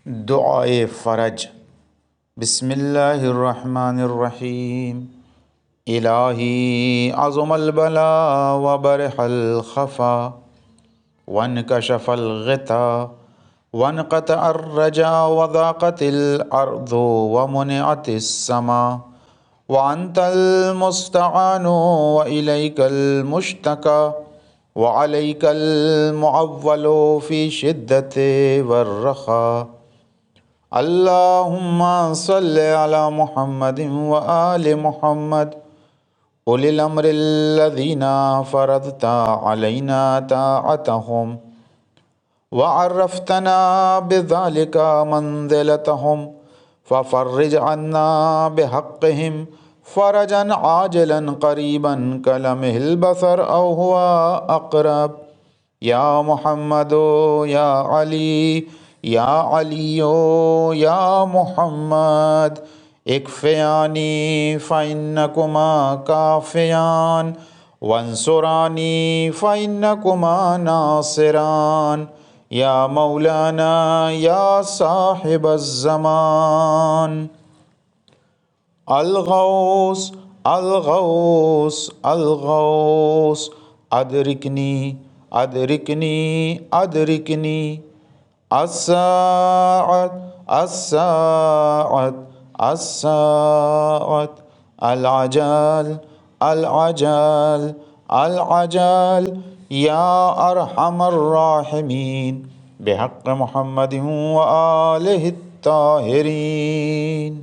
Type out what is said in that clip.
दुआए फ़रज। बिस्मिल्लाहिर्रहमानिर्रहीम। इलाही अज़मल बला व बरहल खफ़ा वनकशफ़ल ग़िता वनक़तअर रजा व ज़ाक़तिल अर्ज़ु व मुनिअतिस समा व अंतल मुस्तआनु व इलैकल मुश्तका व अलैकल मुअव्वलु फ़ी शिद्दति वर्रख़ा। अल्लाहुम्मा सल्लि अला मुहम्मदिन व आलि मुहम्मद उलिल अम्रिल्लज़ीना फ़रज़ता अलैना ताअतहुम व अर्रफ़तना बिज़ालिका मंज़िलतहुम फ़फ़र्रिज अन्ना बिहक़्क़िहिम फ़रजन आजिलन क़रीबन कलमिहिल बसर औ हुवा अक़रब। या मुहम्मदो या अली या अलियो या मुहम्मद इक्फ़ियानी फ़इन्नकुमा काफ़ियान वंसुरानी फ़इन्नकुमा नासिरान। या मौलाना या साहिबज़्ज़मान। अल-गौस अल-गौस अल-गौस अदरिकनी अदरिकनी अदरिकनी। अस्साअत अस्साअत अस्साअत। अल-अजल अल-अजल अल-अजल। या अरहमर राहिमीन बिहक़्क़ि मुहम्मदिन व आलिहि त्ताहिरीन।